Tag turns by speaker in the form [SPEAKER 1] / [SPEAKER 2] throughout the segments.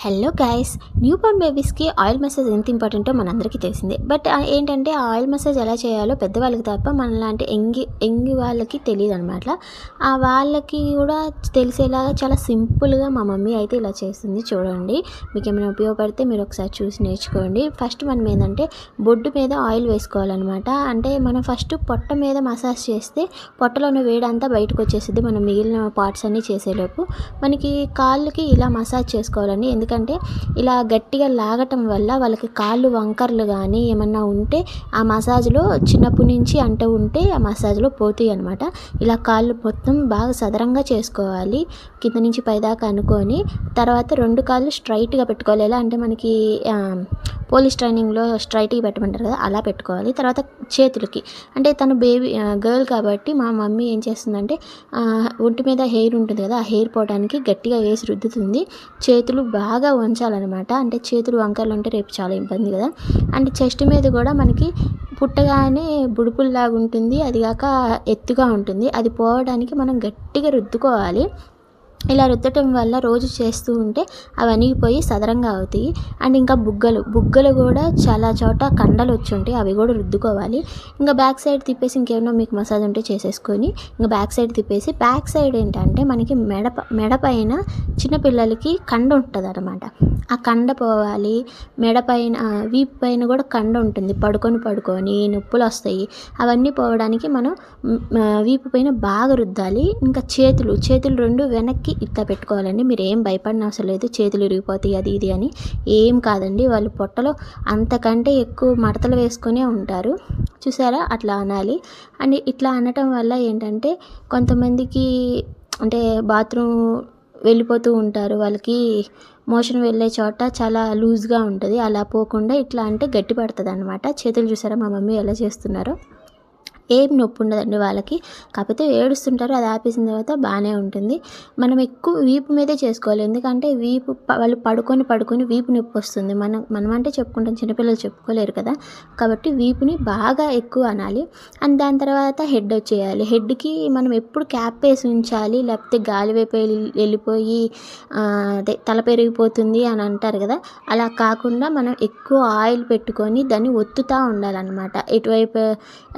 [SPEAKER 1] Hello guys, new born బేబీస్కి oil massage ఎంత ఇంపార్టెంటో మనందరికీ తెలిసిందే. బట్ ఏంటంటే ఆ ఆయిల్ మసాజ్ ఎలా చేయాలో పెద్దవాళ్ళకి తప్ప మనలాంటి ఎంగి వాళ్ళకి తెలియదు అనమాట. ఆ వాళ్ళకి కూడా తెలిసేలాగా చాలా సింపుల్గా మా మమ్మీ అయితే ఇలా చేస్తుంది. చూడండి, మీకు ఏమైనా ఉపయోగపడితే మీరు ఒకసారి చూసి నేర్చుకోండి. ఫస్ట్ మనం ఏంటంటే బొడ్డు మీద ఆయిల్ వేసుకోవాలన్నమాట. అంటే మనం ఫస్ట్ పొట్ట మీద మసాజ్ చేస్తే పొట్టలో ఉన్న వేడంతా బయటకు వచ్చేసింది. మనం మిగిలిన పార్ట్స్ అన్నీ చేసేలోపు మనకి కాళ్ళకి ఇలా మసాజ్ చేసుకోవాలండి. ఎందుకంటే ఇలా గట్టిగా లాగటం వల్ల వాళ్ళకి కాళ్ళు వంకర్లు కానీ ఏమన్నా ఉంటే ఆ మసాజ్లో చిన్నప్పటి నుంచి అంటూ ఉంటే ఆ మసాజ్లో పోతాయి అనమాట. ఇలా కాళ్ళు మొత్తం బాగా సదరంగా చేసుకోవాలి, కింద నుంచి పైదాకా అనుకొని. తర్వాత రెండు కాళ్ళు స్ట్రైట్గా పెట్టుకోవాలి. ఎలా అంటే మనకి పోలీస్ ట్రైనింగ్లో స్ట్రైట్గా పెట్టమంటారు కదా, అలా పెట్టుకోవాలి. తర్వాత చేతులకి అంటే తను గర్ల్ కాబట్టి మా మమ్మీ ఏం చేస్తుందంటే ఒంటి మీద హెయిర్ ఉంటుంది కదా, ఆ హెయిర్ పోవడానికి గట్టిగా వేసి రుద్దుతుంది. చేతులు బాగా వంచాలన్నమాట. అంటే చేతులు వంకర్లు ఉంటే రేపు చాలా ఇబ్బంది కదా. అండ్ చెస్ట్ మీద కూడా మనకి పుట్టగానే బుడుపుల్లాగా ఉంటుంది, అది కాక ఎత్తుగా ఉంటుంది. అది పోవడానికి మనం గట్టిగా రుద్దుకోవాలి. ఇలా రుద్దటం వల్ల రోజు చేస్తూ ఉంటే అవి అణిగిపోయి సదరంగా అవుతాయి. అండ్ ఇంకా బుగ్గలు కూడా చాలా చోట కండలు వచ్చి ఉంటాయి, అవి కూడా రుద్దుకోవాలి. ఇంకా బ్యాక్ సైడ్ తిప్పేసి ఇంకేమన్నా మీకు మసాజ్ ఉంటే చేసేసుకొని ఇంకా బ్యాక్ సైడ్ తిప్పేసి, బ్యాక్ సైడ్ ఏంటంటే మనకి మెడ పైన చిన్నపిల్లలకి కండ ఉంటుంది అనమాట. ఆ కండ పోవాలి. మెడ పైన వీపు పైన కూడా కండ ఉంటుంది, పడుకొని నొప్పులు వస్తాయి. అవన్నీ పోవడానికి మనం వీపు పైన బాగా రుద్దాలి. ఇంకా చేతులు రెండు వెనక్కి ఇట్లా పెట్టుకోవాలండి. మీరు ఏం భయపడిన అవసరం లేదు, చేతులు ఇరిగిపోతాయి అది ఇది అని ఏం కాదండి. వాళ్ళు పొట్టలో అంతకంటే ఎక్కువ మడతలు వేసుకునే ఉంటారు, చూసారా, అట్లా అనాలి. అండ్ ఇట్లా అనటం వల్ల ఏంటంటే కొంతమందికి అంటే బాత్రూమ్ వెళ్ళిపోతూ ఉంటారు, వాళ్ళకి మోషన్ వెళ్ళే చోట చాలా లూజ్గా ఉంటుంది, అలా పోకుండా ఇట్లా అంటే గట్టి పడుతుంది అనమాట. చేతులు చూసారా మా మమ్మీ ఎలా చేస్తున్నారో, ఏం నొప్పి ఉండదండి వాళ్ళకి. కాకపోతే ఏడుస్తుంటారు, అది ఆపేసిన తర్వాత బాగానే ఉంటుంది. మనం ఎక్కువ వీపు మీదే చేసుకోవాలి. ఎందుకంటే వాళ్ళు పడుకొని వీపు నొప్పి వస్తుంది. మనం అంటే చెప్పుకుంటాం, చిన్నపిల్లలు చెప్పుకోలేరు కదా. కాబట్టి వీపుని బాగా ఎక్కువ అనాలి. అండ్ దాని తర్వాత హెడ్ వచ్చేయాలి. హెడ్కి మనం ఎప్పుడు క్యాప్ వేసి ఉంచాలి, లేకపోతే గాలి వైపు వెళ్ళిపోయి అదే తల పెరిగిపోతుంది అని అంటారు కదా, అలా కాకుండా మనం ఎక్కువ ఆయిల్ పెట్టుకొని దాన్ని ఒత్తుతూ ఉండాలన్నమాట. ఇటువైపు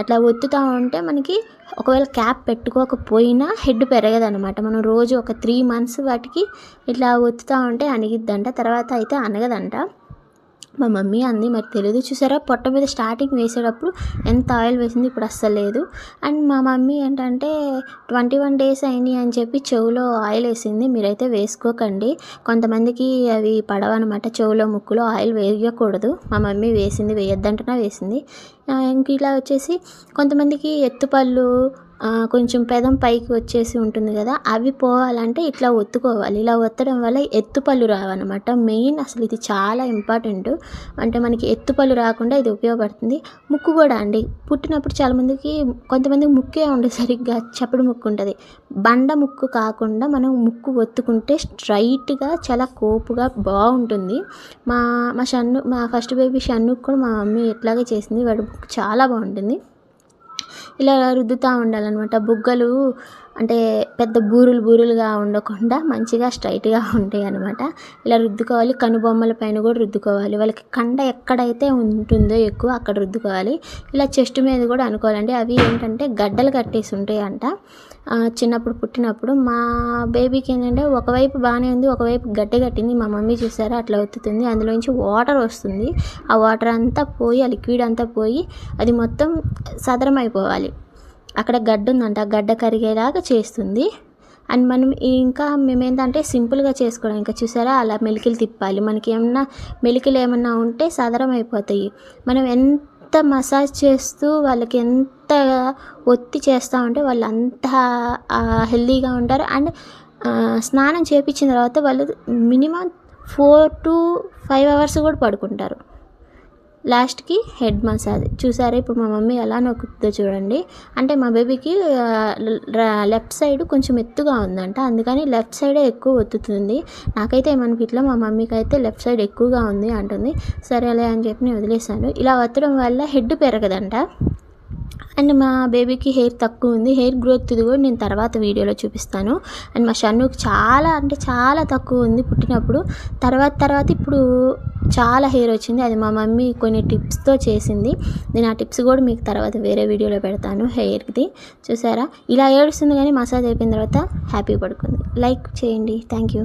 [SPEAKER 1] అట్లా ఒత్తుతూ ఉంటే మనకి ఒకవేళ క్యాప్ పెట్టుకోకపోయినా హెడ్ పెరగదనమాట. మనం రోజు ఒక 3 months వాటికి ఇట్లా ఒత్తుతూ ఉంటే అణిగిద్దంట, తర్వాత అయితే అనగదంట. మా మమ్మీ అంది, మరి తెలియదు. చూసారా, పొట్ట మీద స్టార్టింగ్ వేసేటప్పుడు ఎంత ఆయిల్ వేసింది, ఇప్పుడు అస్సలు లేదు. అండ్ మా మమ్మీ ఏంటంటే 21 days అయినాయి అని చెప్పి చెవులో ఆయిల్ వేసింది. మీరైతే వేసుకోకండి, కొంతమందికి అవి పడవన్నమాట. చెవులో ముక్కులో ఆయిల్ వేయకూడదు. మా మమ్మీ వేసింది, వేయొద్దంటున్నా వేసింది. ఇంక ఇలా వచ్చేసి కొంతమందికి ఎత్తుపళ్ళు కొంచెం పెదం పైకి వచ్చేసి ఉంటుంది కదా, అవి పోవాలంటే ఇట్లా ఒత్తుకోవాలి. ఇలా ఒత్తడం వల్ల ఎత్తుపళ్ళు రావన్నమాట. మెయిన్ అసలు ఇది చాలా ఇంపార్టెంట్. అంటే మనకి ఎత్తుపళ్ళు రాకుండా ఇది ఉపయోగపడుతుంది. ముక్కు కూడా అండి, పుట్టినప్పుడు కొంతమందికి ముక్కే ఉండదు, సరిగ్గా చప్పుడు ముక్కు ఉంటుంది. బండ ముక్కు కాకుండా మనం ముక్కు ఒత్తుకుంటే స్ట్రైట్గా చాలా కోపుగా బాగుంటుంది. మా ఫస్ట్ బేబీ షన్నుకు కూడా మా మమ్మీ ఎట్లాగే చేసింది. వాడి ముక్కు చాలా బాగుంటుంది. ఇలా రుద్దుతూ ఉండాలన్నమాట. బుగ్గలు అంటే పెద్ద బూరులుగా ఉండకుండా మంచిగా స్ట్రైట్గా ఉంటాయి అనమాట. ఇలా రుద్దుకోవాలి. కనుబొమ్మల పైన కూడా రుద్దుకోవాలి. వాళ్ళకి కండ ఎక్కడైతే ఉంటుందో ఎక్కువ అక్కడ రుద్దుకోవాలి. ఇలా చెస్ట్ మీద కూడా అనుకోవాలండి. అవి ఏంటంటే గడ్డలు కట్టేసి ఉంటాయి అంట. చిన్నప్పుడు పుట్టినప్పుడు మా బేబీకి ఏంటంటే ఒకవైపు బాగానే ఉంది, ఒకవైపు గడ్డ కట్టింది. మా మమ్మీ చూసారా అట్లా ఒత్తుతుంది, అందులోంచి వాటర్ వస్తుంది. ఆ వాటర్ అంతా పోయి, ఆ లిక్విడ్ అంతా పోయి అది మొత్తం సదరం అయిపోవాలి. అక్కడ గడ్డ ఉందంట, ఆ గడ్డ కరిగేలాగా చేస్తుంది. అండ్ మేమేంటంటే సింపుల్గా చేసుకోవడం. ఇంకా చూసారా, అలా మెలికలు తిప్పాలి. మనకి మెలికలు ఏమన్నా ఉంటే సదరం అయిపోతాయి. మనం ఎంత మసాజ్ చేస్తూ వాళ్ళకి ఎంత ఒత్తి చేస్తూ ఉంటే వాళ్ళు అంత హెల్తీగా ఉంటారు. అండ్ స్నానం చేయించిన తర్వాత వాళ్ళు మినిమం 4 to 5 hours కూడా పడుకుంటారు. లాస్ట్కి హెడ్ మసాజ్ చూసారా, ఇప్పుడు మా మమ్మీ ఎలా నొక్కుతుందో చూడండి. అంటే మా బేబీకి లెఫ్ట్ సైడ్ కొంచెం ఎత్తుగా ఉందంట, అందుకని లెఫ్ట్ సైడే ఎక్కువ ఒత్తుతుంది. నాకైతే ఏమనిపించలే, మా మమ్మీకి అయితే లెఫ్ట్ సైడ్ ఎక్కువగా ఉంది అంటుంది. సరేలే అని చెప్పి నేను వదిలేసాను. ఇలా ఒత్తడం వల్ల హెడ్ పెరగదంట. అండ్ మా బేబీకి హెయిర్ తక్కువ ఉంది, హెయిర్ గ్రోత్ ఇది కూడా నేను తర్వాత వీడియోలో చూపిస్తాను. అండ్ మా షన్నుకి చాలా అంటే చాలా తక్కువ ఉంది పుట్టినప్పుడు, తర్వాత ఇప్పుడు చాలా హెయిర్ వచ్చింది. అది మా మమ్మీ కొన్ని టిప్స్తో చేసింది. నేను ఆ టిప్స్ కూడా మీకు తర్వాత వేరే వీడియోలో పెడతాను. హెయిర్ది చూసారా, ఇలా ఏడుస్తుంది కానీ మసాజ్ అయిపోయిన తర్వాత హ్యాపీ పడుకుంది. లైక్ చేయండి. Thank you.